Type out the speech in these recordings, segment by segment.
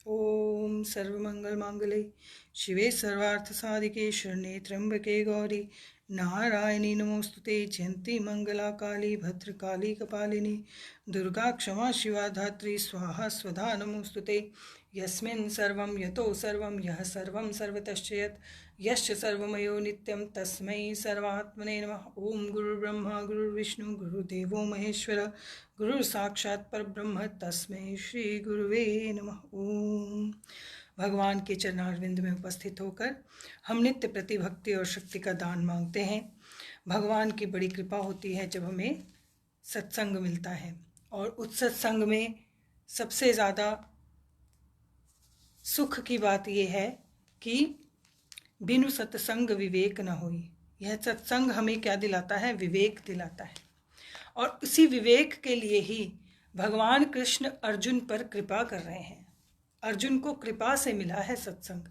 ओम सर्वमंगल मांगल्ये शिवे सर्वार्थ साधिके शरण्ये त्र्यंबके गौरी नारायणी नमोस्तुते जयंती मंगला काली भद्रकाली कपालिनी दुर्गा क्षमा शिवा धात्री स्वाहा स्वधा नमोस्तुते यस्मिन् सर्वं यतो सर्वं यः सर्वं सर्वतश्च यत् यश्च सर्वमयो नित्यं तस्मै सर्वात्मने नमः। ओम गुरुर्ब्रह्मा गुरुर्विष्णु गुरुदेवो महेश्वर गुरु साक्षात् परब्रह्म तस्मै श्री गुरुवे नमः। ओम भगवान के चरणारविंद में उपस्थित होकर हम नित्य प्रति भक्ति और शक्ति का दान मांगते हैं। भगवान की बड़ी कृपा होती है जब हमें सत्संग मिलता है, और उस सत्संग में सबसे ज़्यादा सुख की बात यह है कि बिनु सत्संग विवेक न होई। यह सत्संग हमें क्या दिलाता है? विवेक दिलाता है। और उसी विवेक के लिए ही भगवान कृष्ण अर्जुन पर कृपा कर रहे हैं। अर्जुन को कृपा से मिला है सत्संग।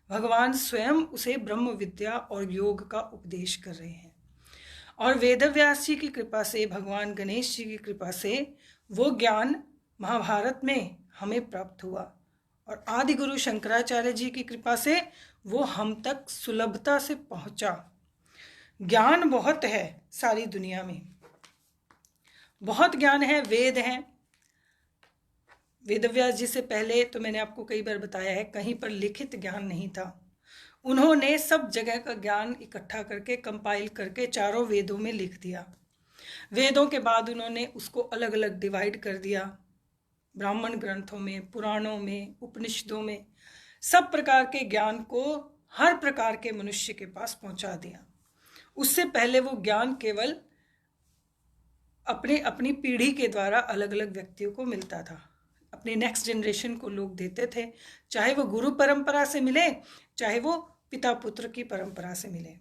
भगवान स्वयं उसे ब्रह्म विद्या और योग का उपदेश कर रहे हैं, और वेदव्यास जी की कृपा से, भगवान गणेश जी की कृपा से वो ज्ञान महाभारत में हमें प्राप्त हुआ, और आदि गुरु शंकराचार्य जी की कृपा से वो हम तक सुलभता से पहुंचा। ज्ञान बहुत है सारी दुनिया में, बहुत ज्ञान है, वेद हैं। वेदव्यास जी से पहले तो मैंने आपको कई बार बताया है, कहीं पर लिखित ज्ञान नहीं था। उन्होंने सब जगह का ज्ञान इकट्ठा करके, कंपाइल करके चारों वेदों में लिख दिया। वेदों के बाद उन्होंने उसको अलग अलग डिवाइड कर दिया, ब्राह्मण ग्रंथों में, पुराणों में, उपनिषदों में, सब प्रकार के ज्ञान को हर प्रकार के मनुष्य के पास पहुंचा दिया। उससे पहले वो ज्ञान केवल अपनी पीढ़ी के द्वारा अलग अलग व्यक्तियों को मिलता था, अपने नेक्स्ट जनरेशन को लोग देते थे, चाहे वो गुरु परंपरा से मिले, चाहे वो पिता पुत्र की परंपरा से मिले।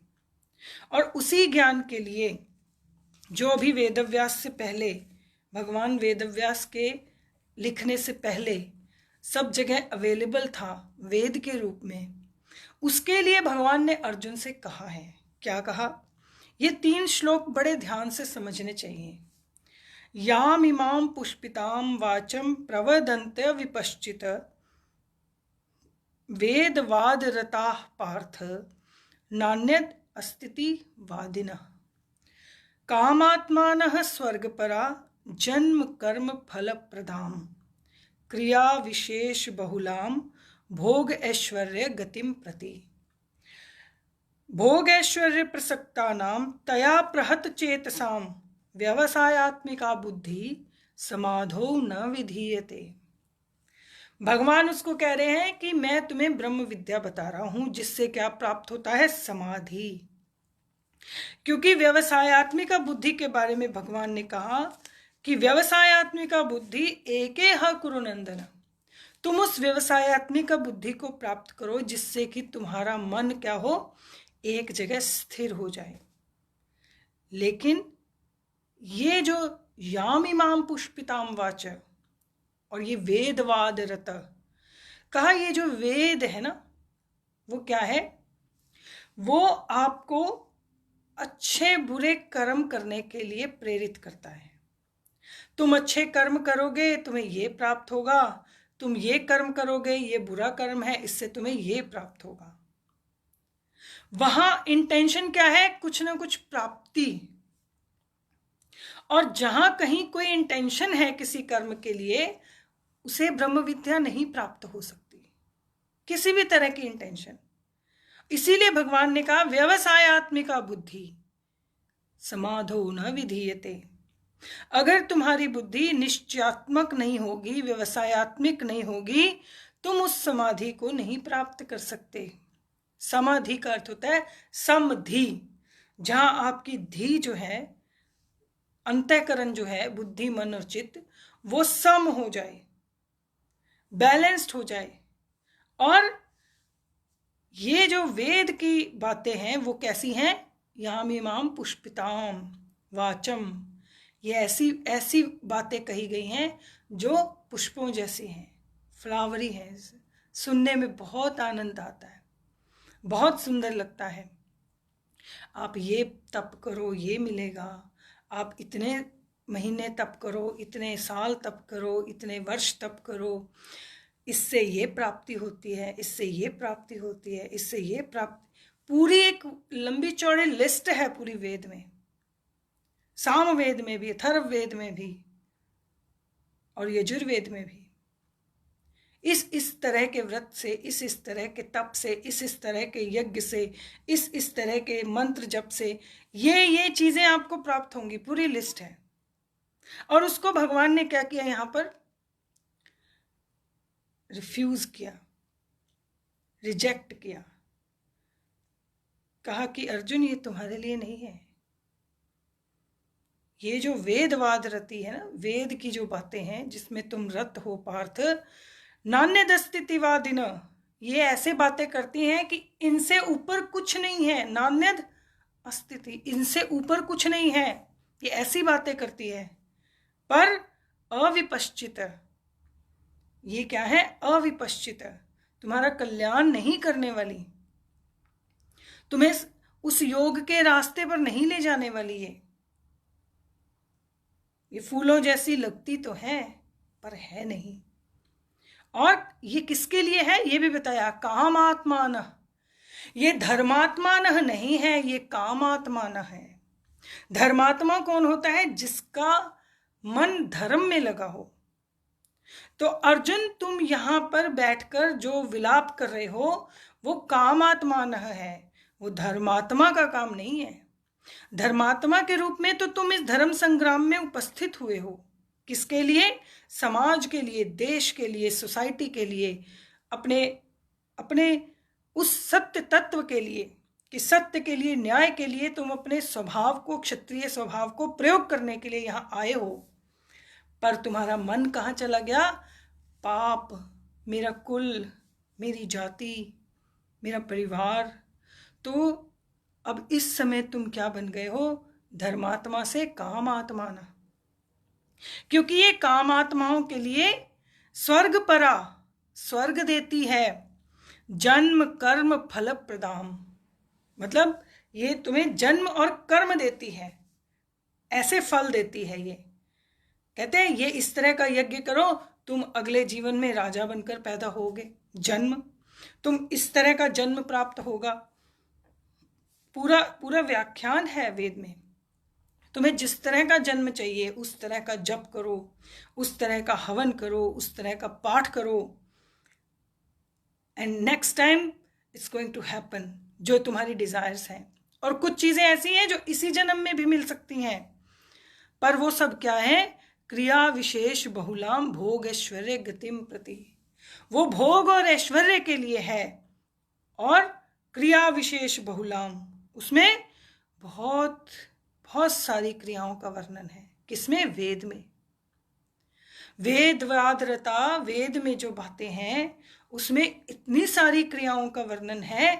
और उसी ज्ञान के लिए जो अभी वेदव्यास से पहले, भगवान वेदव्यास के लिखने से पहले सब जगह अवेलेबल था वेद के रूप में, उसके लिए भगवान ने अर्जुन से कहा है। क्या कहा? ये 3 श्लोक बड़े ध्यान से समझने चाहिए। याम इमाम पुष्पिताम वाचम प्रवदन्त्य विपश्चित वेदवाद रताः पार्थ नान्यद अस्तिति वादिनः कामात्मानः स्वर्गपरा जन्म कर्म फल प्रदाम क्रिया विशेष बहुलाम भोग ऐश्वर्य गतिम प्रति भोग ऐश्वर्य प्रसक्तानाम तया प्रहत चेतसाम व्यवसायात्मिका बुद्धि समाधो न विधीयते। भगवान उसको कह रहे हैं कि मैं तुम्हें ब्रह्म विद्या बता रहा हूं, जिससे क्या प्राप्त होता है? समाधि। क्योंकि व्यवसायात्मिका बुद्धि के बारे में भगवान ने कहा कि व्यवसायात्मिका बुद्धि एके ह कुरु नंदन। तुम उस व्यवसायात्मिका बुद्धि को प्राप्त करो जिससे कि तुम्हारा मन क्या हो? एक जगह स्थिर हो जाए। लेकिन ये जो याम इमाम पुष्पिताम वाच और ये वेदवाद रत कहा, ये जो वेद है ना, वो क्या है? वो आपको अच्छे बुरे कर्म करने के लिए प्रेरित करता है। तुम अच्छे कर्म करोगे तुम्हें ये प्राप्त होगा, तुम ये कर्म करोगे ये बुरा कर्म है, इससे तुम्हें ये प्राप्त होगा। वहां इंटेंशन क्या है? कुछ ना कुछ प्राप्ति। और जहां कहीं कोई इंटेंशन है किसी कर्म के लिए, उसे ब्रह्म विद्या नहीं प्राप्त हो सकती, किसी भी तरह की इंटेंशन। इसीलिए भगवान ने कहा व्यवसायात्मिका बुद्धि समाधो न विधीयते। अगर तुम्हारी बुद्धि निश्चयात्मक नहीं होगी, व्यवसायात्मिक नहीं होगी, तुम उस समाधि को नहीं प्राप्त कर सकते। समाधि का अर्थ होता है समधि, जहां आपकी धी जो है, अंतःकरण जो है, बुद्धि मन और चित्त, वो सम हो जाए, बैलेंस्ड हो जाए। और ये जो वेद की बातें हैं वो कैसी हैं? याम इमाम पुष्पिताम वाचम, ये ऐसी बातें कही गई हैं जो पुष्पों जैसी हैं, फ्लावरी हैं, सुनने में बहुत आनंद आता है, बहुत सुंदर लगता है। आप ये तप करो ये मिलेगा, आप इतने महीने तप करो, इतने साल तप करो, इतने वर्ष तप करो, इससे ये प्राप्ति होती है, इससे ये प्राप्ति होती है, इससे ये प्राप्ति, पूरी एक लंबी चौड़ी लिस्ट है पूरी वेद में, सामवेद में भी, अथर्ववेद में भी और यजुर्वेद में भी। इस तरह के व्रत से, इस तरह के तप से, इस तरह के यज्ञ से, इस तरह के मंत्र जप से ये चीजें आपको प्राप्त होंगी, पूरी लिस्ट है। और उसको भगवान ने क्या किया, यहां पर रिफ्यूज किया, रिजेक्ट किया, कहा कि अर्जुन ये तुम्हारे लिए नहीं है। ये जो वेदवाद रति है ना, वेद की जो बातें हैं जिसमें तुम रत हो पार्थ, नान्यदस्तिवादिन, ये ऐसे बातें करती हैं कि इनसे ऊपर कुछ नहीं है। नान्यद अस्तिति, इनसे ऊपर कुछ नहीं है, ये ऐसी बातें करती है। पर अविपश्चित, ये क्या है, अविपश्चित, तुम्हारा कल्याण नहीं करने वाली, तुम्हें उस योग के रास्ते पर नहीं ले जाने वाली। ये फूलों जैसी लगती तो है पर है नहीं। और ये किसके लिए है ये भी बताया, कामात्मान, ये धर्मात्मान नहीं है, ये कामात्मान है। धर्मात्मा कौन होता है, जिसका मन धर्म में लगा हो। तो अर्जुन तुम यहां पर बैठकर जो विलाप कर रहे हो वो कामात्मान है, वो धर्मात्मा का काम नहीं है। धर्मात्मा के रूप में तो तुम इस धर्म संग्राम में उपस्थित हुए हो। किसके लिए, समाज के लिए, देश के लिए, सोसाइटी के लिए, अपने अपने उस सत्य तत्व के लिए, कि सत्य के लिए, न्याय के लिए तुम अपने स्वभाव को, क्षत्रिय स्वभाव को प्रयोग करने के लिए यहां आए हो। पर तुम्हारा मन कहां चला गया, पाप, मेरा कुल, मेरी जाति, मेरा परिवार। तो अब इस समय तुम क्या बन गए हो, धर्मात्मा से कामात्माना। क्योंकि ये कामात्माओं के लिए स्वर्ग परा, स्वर्ग देती है, जन्म कर्म फल प्रदाम, मतलब ये तुम्हें जन्म और कर्म देती है, ऐसे फल देती है। ये कहते हैं ये इस तरह का यज्ञ करो, तुम अगले जीवन में राजा बनकर पैदा होगे, जन्म, तुम इस तरह का जन्म प्राप्त होगा। पूरा पूरा व्याख्यान है वेद में। तुम्हें जिस तरह का जन्म चाहिए उस तरह का जप करो, उस तरह का हवन करो, उस तरह का पाठ करो, and next time it's going to happen, जो तुम्हारी डिजायर्स हैं। और कुछ चीजें ऐसी हैं जो इसी जन्म में भी मिल सकती हैं, पर वो सब क्या है, क्रिया विशेष बहुलाम भोग ऐश्वर्य गतिम प्रति, वो भोग और ऐश्वर्य के लिए है। और क्रिया विशेष बहुलाम, उसमें बहुत बहुत सारी क्रियाओं का वर्णन है। किसमें, वेद में। वेदवादरता, वेद में जो बातें हैं उसमें इतनी सारी क्रियाओं का वर्णन है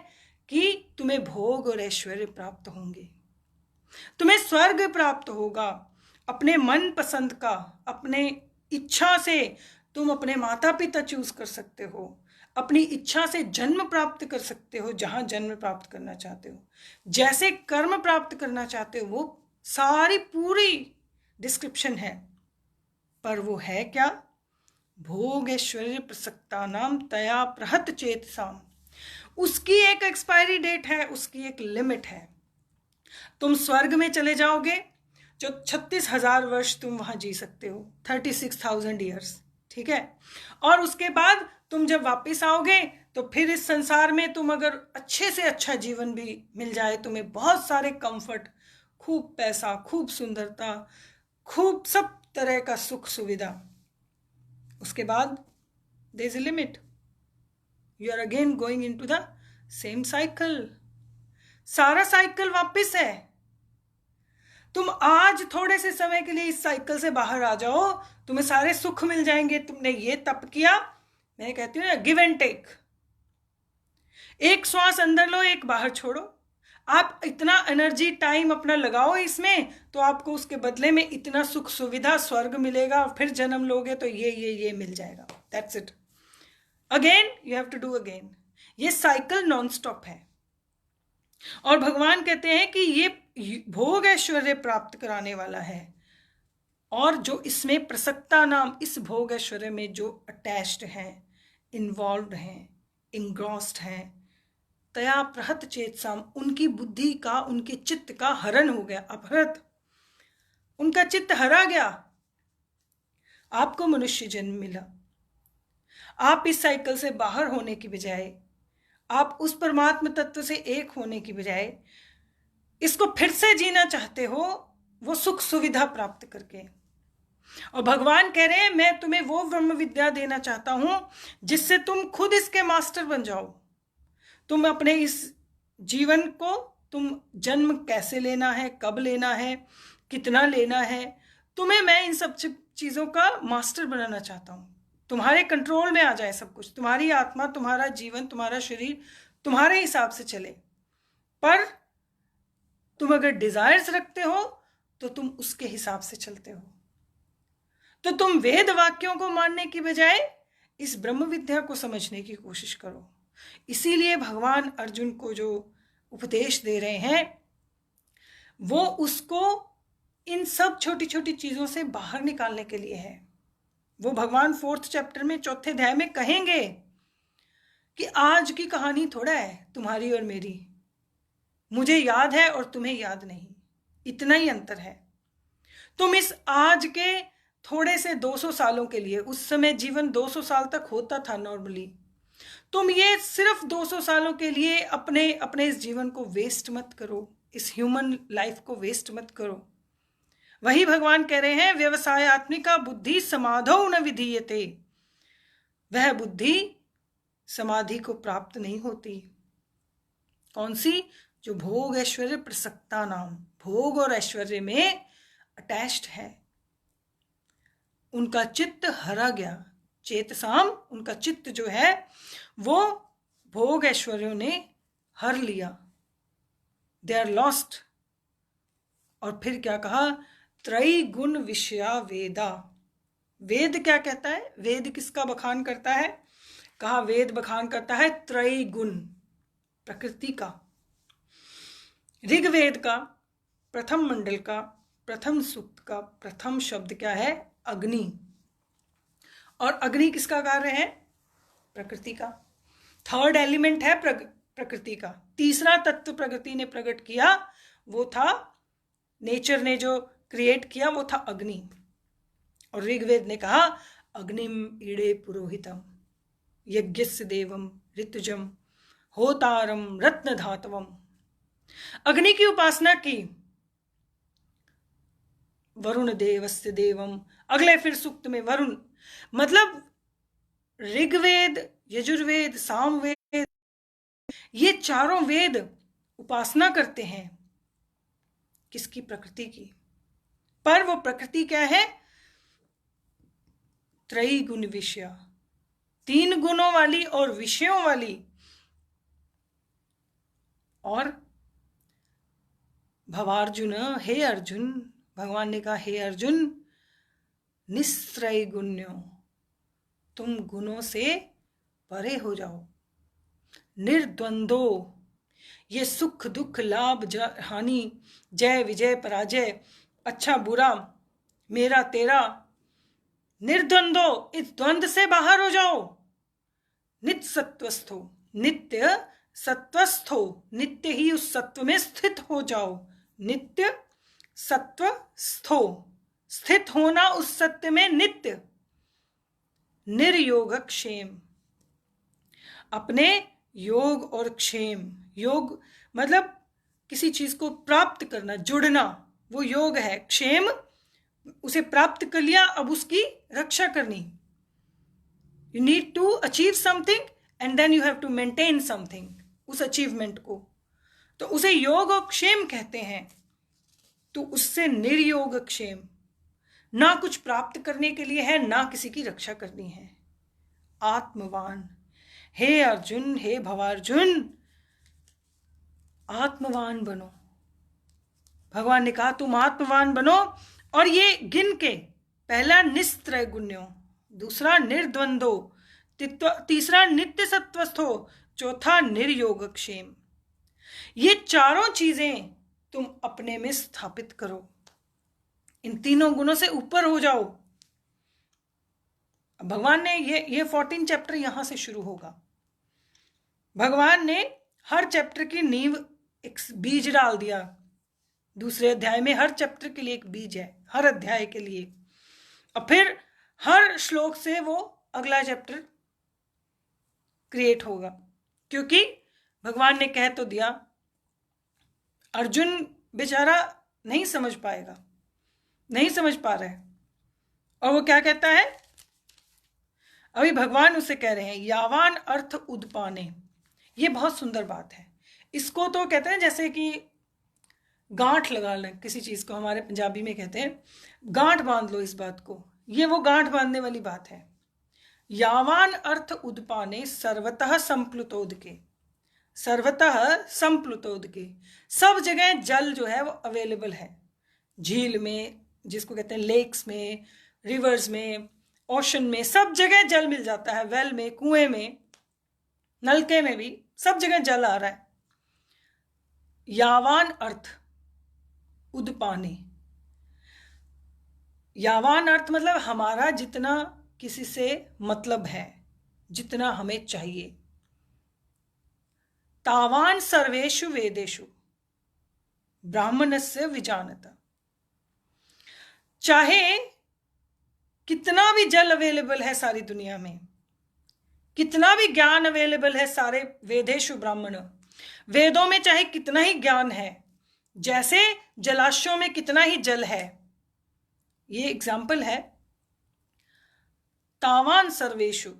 कि तुम्हें भोग और ऐश्वर्य प्राप्त होंगे, तुम्हें स्वर्ग प्राप्त होगा, अपने मन पसंद का, अपने इच्छा से तुम अपने माता पिता चूज कर सकते हो, अपनी इच्छा से जन्म प्राप्त कर सकते हो, जहां जन्म प्राप्त करना चाहते हो, जैसे कर्म प्राप्त करना चाहते हो, वो सारी पूरी डिस्क्रिप्शन है। पर वो है क्या, भोग ऐश्वर्य प्रसक्ता नाम तया प्रहत चेतसाम, उसकी एक एक्सपायरी डेट है, उसकी एक लिमिट है। तुम स्वर्ग में चले जाओगे जो 36,000 वर्ष तुम वहां जी सकते हो, 36,000 ईयर्स, ठीक है। और उसके बाद तुम जब वापस आओगे तो फिर इस संसार में तुम अगर अच्छे से अच्छा जीवन भी मिल जाए, तुम्हें बहुत सारे कंफर्ट, खूब पैसा, खूब सुंदरता, खूब सब तरह का सुख सुविधा, उसके बाद there is a limit, you are again going into the same cycle. सारा साइकिल वापस है। तुम आज थोड़े से समय के लिए इस साइकिल से बाहर आ जाओ, तुम्हें सारे सुख मिल जाएंगे। तुमने ये तप किया, मैं कहती हूँ ना, गिव एंड टेक, एक श्वास अंदर लो, एक बाहर छोड़ो। आप इतना एनर्जी टाइम अपना लगाओ इसमें, तो आपको उसके बदले में इतना सुख सुविधा, स्वर्ग मिलेगा, और फिर जन्म लोगे तो ये मिल जाएगा। That's it. Again you have to do again. ये साइकिल नॉन स्टॉप है। और भगवान कहते हैं कि ये भोग ऐश्वर्य प्राप्त कराने वाला है, और जो इसमें प्रसक्ता नाम, इस भोग ऐश्वर्य में जो अटैच्ड है, इन्वॉल्व्ड हैं, इंग्रॉस्ड हैं, तया प्रहत चेतसाम, उनकी बुद्धि का, उनके चित्त का हरण हो गया, अपहृत, उनका चित्त हरा गया। आपको मनुष्य जन्म मिला, आप इस साइकिल से बाहर होने की बजाय, आप उस परमात्मा तत्व से एक होने की बजाय इसको फिर से जीना चाहते हो, वो सुख सुविधा प्राप्त करके। और भगवान कह रहे हैं मैं तुम्हें वो ब्रह्म विद्या देना चाहता हूं जिससे तुम खुद इसके मास्टर बन जाओ। तुम अपने इस जीवन को, तुम जन्म कैसे लेना है, कब लेना है, कितना लेना है, तुम्हें मैं इन सब चीजों का मास्टर बनाना चाहता हूं। तुम्हारे कंट्रोल में आ जाए सब कुछ, तुम्हारी आत्मा, तुम्हारा जीवन, तुम्हारा शरीर तुम्हारे हिसाब से चले। पर तुम अगर डिजायर्स रखते हो तो तुम उसके हिसाब से चलते हो। तो तुम वेद वाक्यों को मानने की बजाय इस ब्रह्म विद्या को समझने की कोशिश करो। इसीलिए भगवान अर्जुन को जो उपदेश दे रहे हैं वो उसको इन सब छोटी छोटी चीजों से बाहर निकालने के लिए है। वो भगवान 4th चैप्टर में 4थे अध्याय में कहेंगे कि आज की कहानी थोड़ा है तुम्हारी और मेरी, मुझे याद है और तुम्हें याद नहीं, इतना ही अंतर है। तुम इस आज के थोड़े से 200 सालों के लिए, उस समय जीवन 200 साल तक होता था नॉर्मली, तुम ये सिर्फ 200 सालों के लिए अपने अपने इस जीवन को वेस्ट मत करो, इस ह्यूमन लाइफ को वेस्ट मत करो। वही भगवान कह रहे हैं व्यवसायत्मिका बुद्धि समाधौ न विधीयते, वह बुद्धि समाधि को प्राप्त नहीं होती। कौन सी? जो भोग ऐश्वर्य प्रसक्ता नाम, भोग और ऐश्वर्य में अटैच्ड है, उनका चित्त हरा गया। चेतसाम, उनका चित्त जो है वो भोग ऐश्वर्यों ने हर लिया, दे आर लॉस्ट। और फिर क्या कहा? त्रयी गुण विषया वेदा। वेद क्या कहता है? वेद किसका बखान करता है? कहा वेद बखान करता है त्रयी गुण, प्रकृति का। ऋग्वेद का प्रथम मंडल का प्रथम सूक्त का प्रथम शब्द क्या है? अग्नि। और अग्नि किसका कार्य है? प्रकृति का। थर्ड एलिमेंट है प्रकृति का। तीसरा तत्व प्रकृति ने प्रकट किया वो था, नेचर ने जो क्रिएट किया वो था अग्नि। और ऋग्वेद ने कहा अग्निम ईड़े पुरोहितम यज्ञस्य देवम ऋतुजम होतारम रत्न धातवम। अग्नि की उपासना की। वरुण देवस्य देवम, अगले फिर सूक्त में वरुण, मतलब ऋग्वेद, यजुर्वेद, सामवेद, ये चारों वेद उपासना करते हैं किसकी? प्रकृति की। पर वो प्रकृति क्या है? त्रयी गुण विषय, 3 गुणों वाली और विषयों वाली। और भवार्जुन, हे अर्जुन, भगवान ने कहा हे अर्जुन, निस्त्रय गुण्यो, तुम गुणों से परे हो जाओ। निर्द्वंदो, ये सुख दुख लाभ हानि, जय विजय पराजय, अच्छा बुरा, मेरा तेरा, निर्द्वंदो, इस द्वंद से बाहर हो जाओ। नित्य सत्वस्थो, नित्य सत्वस्थो, नित्य ही उस सत्व में स्थित हो जाओ। नित्य सत्व स्थो, स्थित होना उस सत्य में नित्य। निर्योग क्षेम, अपने योग और क्षेम, योग मतलब किसी चीज को प्राप्त करना, जुड़ना, वो योग है। क्षेम, उसे प्राप्त कर लिया, अब उसकी रक्षा करनी। You need to achieve something and then you have to maintain something, उस अचीवमेंट को, तो उसे योग और क्षेम कहते हैं। तो उससे निर्योग क्षेम, ना कुछ प्राप्त करने के लिए है, ना किसी की रक्षा करनी है। आत्मवान, हे अर्जुन, हे भवार्जुन, आत्मवान बनो। भगवान ने कहा तुम आत्मवान बनो। और ये गिन के, पहला निस्त्रय गुण्यो, दूसरा निर्द्वंदो, तीसरा नित्य सत्वस्थो, चौथा निर्योगक्षेम। ये चारों चीजें तुम अपने में स्थापित करो, इन तीनों गुणों से ऊपर हो जाओ। भगवान ने ये 14 चैप्टर यहां से शुरू होगा। भगवान ने हर चैप्टर की नींव एक बीज डाल दिया। दूसरे अध्याय में हर चैप्टर के लिए एक बीज है, हर अध्याय के लिए, और फिर हर श्लोक से वो अगला चैप्टर क्रिएट होगा। क्योंकि भगवान ने कह तो दिया, अर्जुन बेचारा नहीं समझ पाएगा, नहीं समझ पा रहा है। और वो क्या कहता है, अभी भगवान उसे कह रहे हैं यावान अर्थ उद्पाने। ये बहुत सुंदर बात है। इसको तो कहते हैं जैसे कि गांठ लगा लें किसी चीज को, हमारे पंजाबी में कहते हैं गांठ बांध लो इस बात को। ये वो गांठ बांधने वाली बात है। यावान अर्थ उद्पाने सर्वतः संप्लुतोदके, सर्वतः संप्लुतोदके, सब जगह जल जो है वो अवेलेबल है। झील में, जिसको कहते हैं लेक्स में, रिवर्स में, ओशन में, सब जगह जल मिल जाता है। वेल में, कुएं में, नलके में भी सब जगह जल आ रहा है। यावान अर्थ उद्पाने, यावान अर्थ मतलब हमारा जितना किसी से मतलब है, जितना हमें चाहिए। तावान सर्वेषु वेदेषु ब्राह्मणस्य विजानत, चाहे कितना भी जल अवेलेबल है सारी दुनिया में, कितना भी ज्ञान अवेलेबल है सारे वेदेषु ब्राह्मण, वेदों में चाहे कितना ही ज्ञान है, जैसे जलाशयों में कितना ही जल है। ये एग्जाम्पल है। तावान सर्वेषु,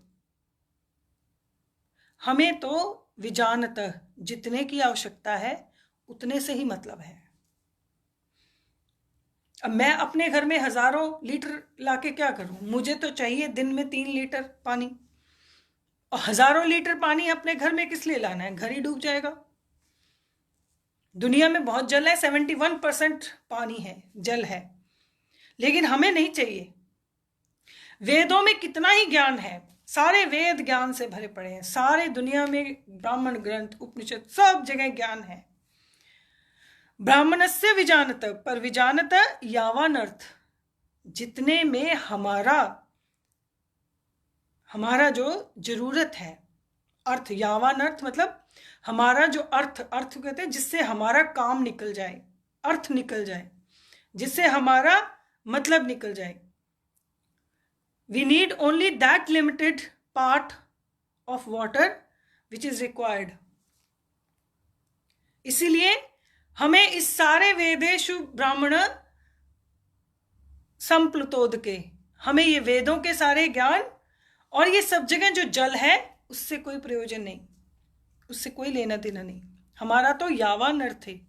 हमें तो विजानतः, जितने की आवश्यकता है उतने से ही मतलब है। अब मैं अपने घर में हजारों लीटर लाके क्या करूं? मुझे तो चाहिए दिन में 3 लीटर पानी, और हजारों लीटर पानी अपने घर में किस लिए लाना है? घर ही डूब जाएगा। दुनिया में बहुत जल है, 71% पानी है, जल है, लेकिन हमें नहीं चाहिए। वेदों में कितना ही ज्ञान है, सारे वेद ज्ञान से भरे पड़े हैं, सारे दुनिया में ब्राह्मण ग्रंथ, उपनिषद, सब जगह ज्ञान है। ब्राह्मणस्य विजानत, पर विजानत यावान अर्थ, जितने में हमारा जो जरूरत है, अर्थ, यावान अर्थ मतलब हमारा जो अर्थ कहते हैं जिससे हमारा काम निकल जाए, अर्थ निकल जाए, जिससे हमारा मतलब निकल जाए। We need only that limited part of water which is required. इसीलिए हमें इस सारे वेदेषु ब्राह्मण संप्लुतोदके, हमें ये वेदों के सारे ज्ञान और ये सब जगह जो जल है उससे कोई प्रयोजन नहीं, उससे कोई लेना देना नहीं। हमारा तो यावान अर्थ है,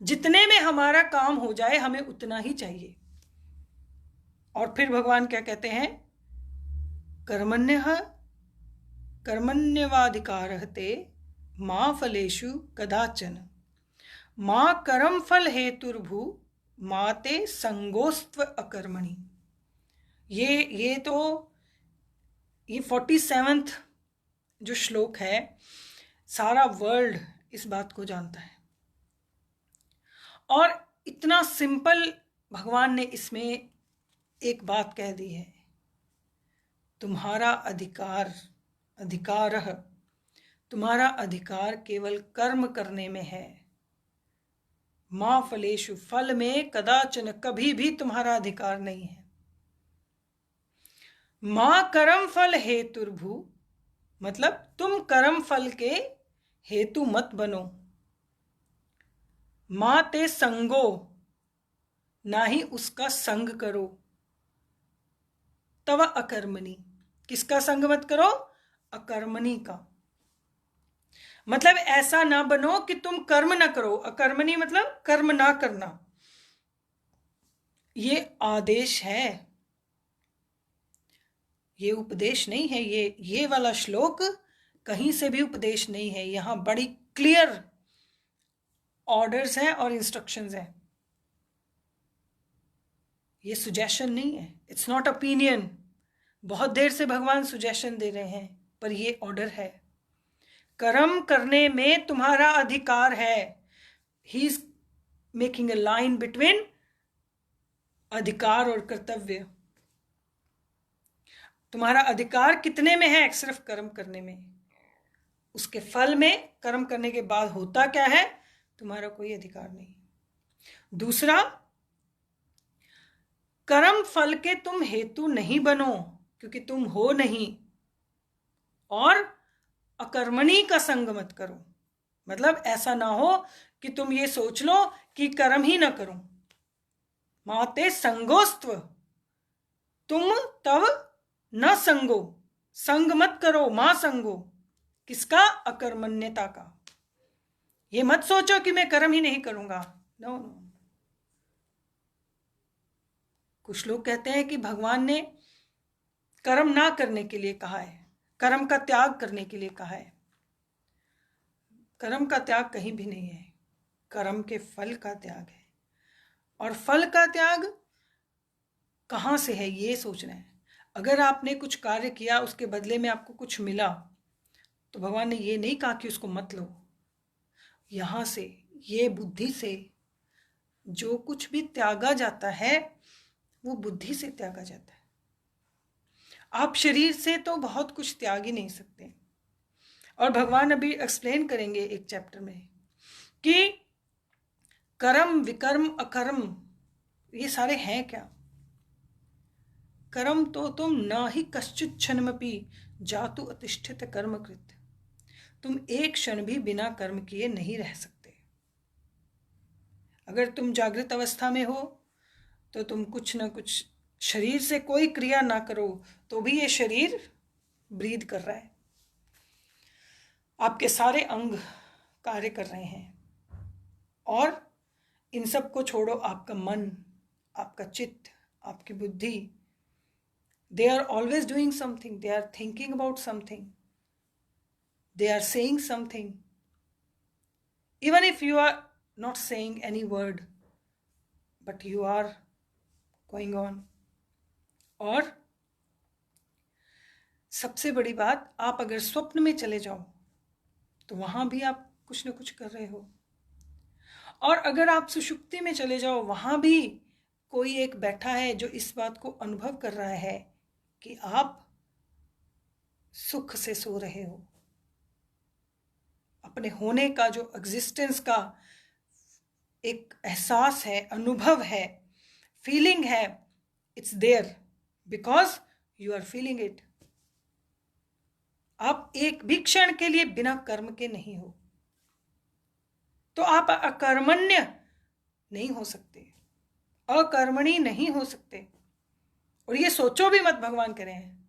जितने में हमारा काम हो जाए हमें उतना ही चाहिए। और फिर भगवान क्या कहते हैं, कर्मण्यवाधिकारः ते मा फलेषु कदाचन मा कर्म फल हेतुर्भु मा ते संगोस्त्व अकर्मणि। ये 47th जो श्लोक है, सारा वर्ल्ड इस बात को जानता है। और इतना सिंपल भगवान ने इसमें एक बात कह दी है, तुम्हारा तुम्हारा अधिकार केवल कर्म करने में है। मां फलेषु, फल में कदाचन, कभी भी तुम्हारा अधिकार नहीं है। मां कर्म फल हेतुर्भु, मतलब तुम कर्म फल के हेतु मत बनो। मां ते संगो, ना ही उसका संग करो। तव अकर्मणि, किसका संग मत करो? अकर्मणि का। मतलब ऐसा ना बनो कि तुम कर्म ना करो। अकर्मणि मतलब कर्म ना करना। ये आदेश है, ये उपदेश नहीं है। ये वाला श्लोक कहीं से भी उपदेश नहीं है। यहां बड़ी क्लियर ऑर्डर्स हैं और इंस्ट्रक्शंस हैं। ये सुजेशन नहीं है, इट्स नॉट ओपिनियन। बहुत देर से भगवान सुजेशन दे रहे हैं, पर ये ऑर्डर है। कर्म करने में तुम्हारा अधिकार है। He is making a line between अधिकार और कर्तव्य। तुम्हारा अधिकार कितने में है? सिर्फ कर्म करने में। उसके फल में, कर्म करने के बाद होता क्या है, तुम्हारा कोई अधिकार नहीं। दूसरा, कर्म फल के तुम हेतु नहीं बनो, क्योंकि तुम हो नहीं। और अकर्मणी का संग मत करो, मतलब ऐसा ना हो कि तुम ये सोच लो कि कर्म ही ना करो। माते संगोस्त्व, तुम तब न संगो, संग मत करो, मां संगो। किसका? अकर्मण्यता का। ये मत सोचो कि मैं कर्म ही नहीं करूंगा, नो नो। कुछ लोग कहते हैं कि भगवान ने कर्म ना करने के लिए कहा है, कर्म का त्याग करने के लिए कहा है। कर्म का त्याग कहीं भी नहीं है, कर्म के फल का त्याग है। और फल का त्याग कहाँ से है, ये सोचना है। अगर आपने कुछ कार्य किया, उसके बदले में आपको कुछ मिला, तो भगवान ने ये नहीं कहा कि उसको मत लो। यहाँ से, ये बुद्धि से जो कुछ भी त्यागा जाता है, वो बुद्धि से त्यागा जाता है। आप शरीर से तो बहुत कुछ त्याग ही नहीं सकते। और भगवान अभी एक्सप्लेन करेंगे एक चैप्टर में कि कर्म, विकर्म, अकर्म, ये सारे हैं क्या। कर्म तो तुम न ही कश्चित क्षणमपि जातु अतिष्ठित कर्मकृत, तुम एक क्षण भी बिना कर्म किए नहीं रह सकते। अगर तुम जागृत अवस्था में हो तो तुम कुछ न कुछ, शरीर से कोई क्रिया ना करो तो भी ये शरीर ब्रीद कर रहा है, आपके सारे अंग कार्य कर रहे हैं। और इन सब को छोड़ो, आपका मन, आपका चित्त, आपकी बुद्धि, they are always doing something, they are thinking about something, they are saying something, even if you are not saying any word, but you are going on. और सबसे बड़ी बात, आप अगर स्वप्न में चले जाओ तो वहां भी आप कुछ न कुछ कर रहे हो। और अगर आप सुषुप्ति में चले जाओ, वहां भी कोई एक बैठा है जो इस बात को अनुभव कर रहा है कि आप सुख से सो रहे हो। अपने होने का जो एग्जिस्टेंस का एक एहसास है, अनुभव है, फीलिंग है, it's there because you are feeling it. आप एक भी क्षण के लिए बिना कर्म के नहीं हो, तो आप अकर्मण्य नहीं हो सकते, अकर्मणी नहीं हो सकते। और ये सोचो भी मत, भगवान कह रहे हैं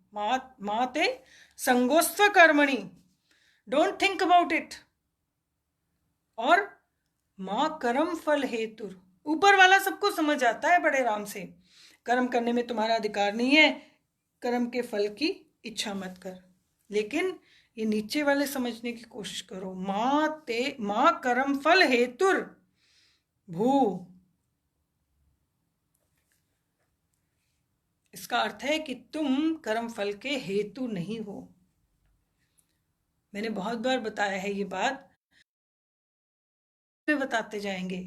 माते संगोस्त्व कर्मणि, डोंट थिंक अबाउट इट। और मां कर्म फल हेतु, ऊपर वाला सबको समझ आता है बड़े आराम से। कर्म करने में तुम्हारा अधिकार नहीं है, कर्म के फल की इच्छा मत कर। लेकिन ये नीचे वाले समझने की कोशिश करो, मां कर्म फल हेतुर भू। इसका अर्थ है कि तुम कर्म फल के हेतु नहीं हो। मैंने बहुत बार बताया है ये बात, बताते जाएंगे।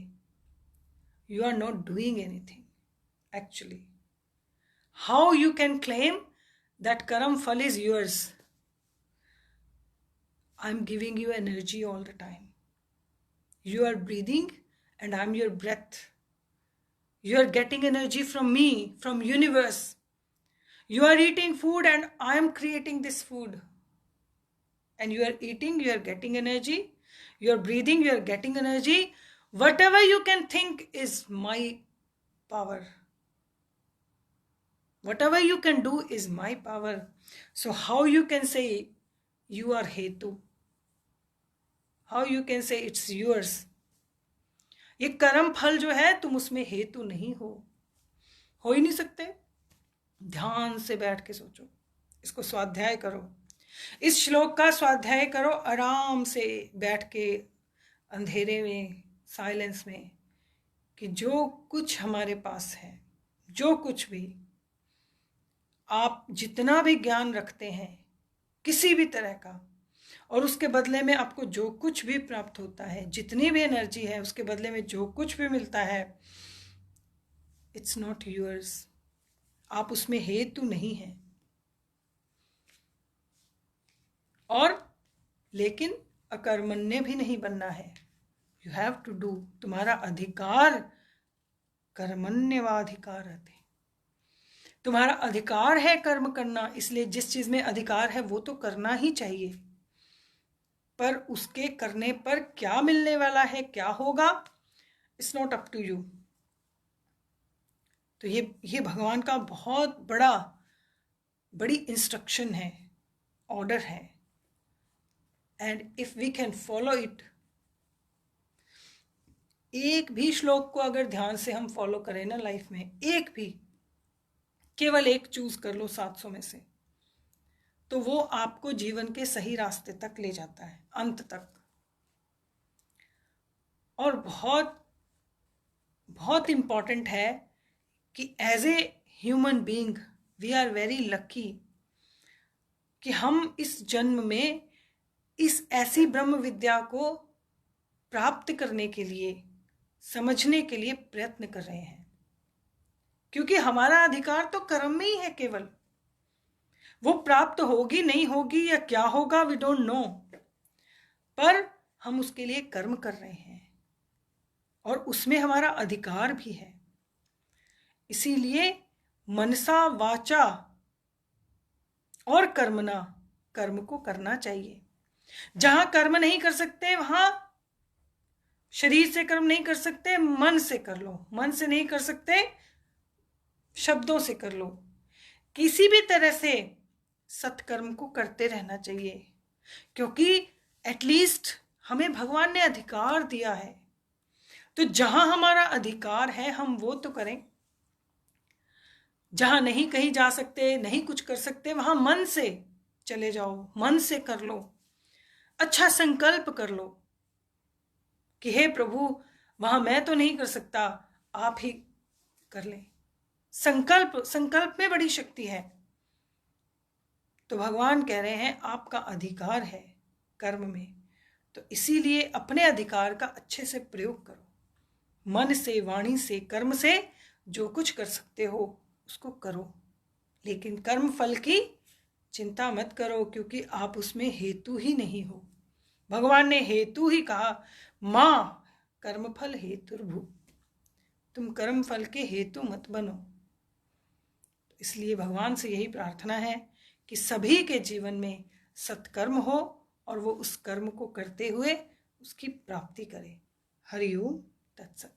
You are not doing anything actually. How you can claim that karma phal is yours? I am giving you energy all the time. You are breathing and I am your breath. You are getting energy from me, from universe. You are eating food and I am creating this food. And you are eating, you are getting energy. You are breathing, you are getting energy. Whatever you can think is my power. Whatever you can do is my power. So how you can say you are hetu? How you can say it's yours? ये कर्म फल जो है, तुम उसमें हेतु नहीं हो ही नहीं सकते। ध्यान से बैठ के सोचो, इसको स्वाध्याय करो, इस श्लोक का स्वाध्याय करो आराम से बैठ के अंधेरे में, साइलेंस में, कि जो कुछ हमारे पास है, जो कुछ भी आप जितना भी ज्ञान रखते हैं किसी भी तरह का, और उसके बदले में आपको जो कुछ भी प्राप्त होता है, जितनी भी एनर्जी है, उसके बदले में जो कुछ भी मिलता है, इट्स नॉट यूर्स। आप उसमें हेतु नहीं है। और लेकिन अकर्मण्य भी नहीं बनना है। You have to do. तुम्हारा अधिकार कर्मण्यवाधिकार रहते, तुम्हारा अधिकार है कर्म करना, इसलिए जिस चीज में अधिकार है वो तो करना ही चाहिए। पर उसके करने पर क्या मिलने वाला है, क्या होगा, it's not up to you. तो ये भगवान का बहुत बड़ी इंस्ट्रक्शन है, ऑर्डर है। And if we can follow it, एक भी श्लोक को अगर ध्यान से हम फॉलो करें ना लाइफ में, एक भी, केवल एक चूज कर लो 700 में से, तो वो आपको जीवन के सही रास्ते तक ले जाता है, अंत तक। और बहुत बहुत इंपॉर्टेंट है कि as a human being we are very lucky कि हम इस जन्म में इस ऐसी ब्रह्म विद्या को प्राप्त करने के लिए, समझने के लिए प्रयत्न कर रहे हैं। क्योंकि हमारा अधिकार तो कर्म में ही है केवल। वो प्राप्त होगी नहीं होगी या क्या होगा, वी डोंट नो, पर हम उसके लिए कर्म कर रहे हैं और उसमें हमारा अधिकार भी है। इसीलिए मनसा वाचा और कर्मणा, कर्म को करना चाहिए। जहां कर्म नहीं कर सकते वहां शरीर से कर्म नहीं कर सकते, मन से कर लो। मन से नहीं कर सकते, शब्दों से कर लो। किसी भी तरह से सत्कर्म को करते रहना चाहिए, क्योंकि एटलीस्ट हमें भगवान ने अधिकार दिया है। तो जहां हमारा अधिकार है हम वो तो करें। जहां नहीं कहीं जा सकते, नहीं कुछ कर सकते, वहां मन से चले जाओ, मन से कर लो। अच्छा संकल्प कर लो कि हे प्रभु, वहां मैं तो नहीं कर सकता, आप ही कर लें। संकल्प में बड़ी शक्ति है। तो भगवान कह रहे हैं आपका अधिकार है कर्म में, तो इसीलिए अपने अधिकार का अच्छे से प्रयोग करो। मन से, वाणी से, कर्म से जो कुछ कर सकते हो उसको करो, लेकिन कर्म फल की चिंता मत करो, क्योंकि आप उसमें हेतु ही नहीं हो। भगवान ने हेतु ही कहा, माँ कर्म फल हेतुर्भु, तुम कर्म फल के हेतु मत बनो। इसलिए भगवान से यही प्रार्थना है कि सभी के जीवन में सत्कर्म हो और वो उस कर्म को करते हुए उसकी प्राप्ति करे। हरि ओम तत्सत।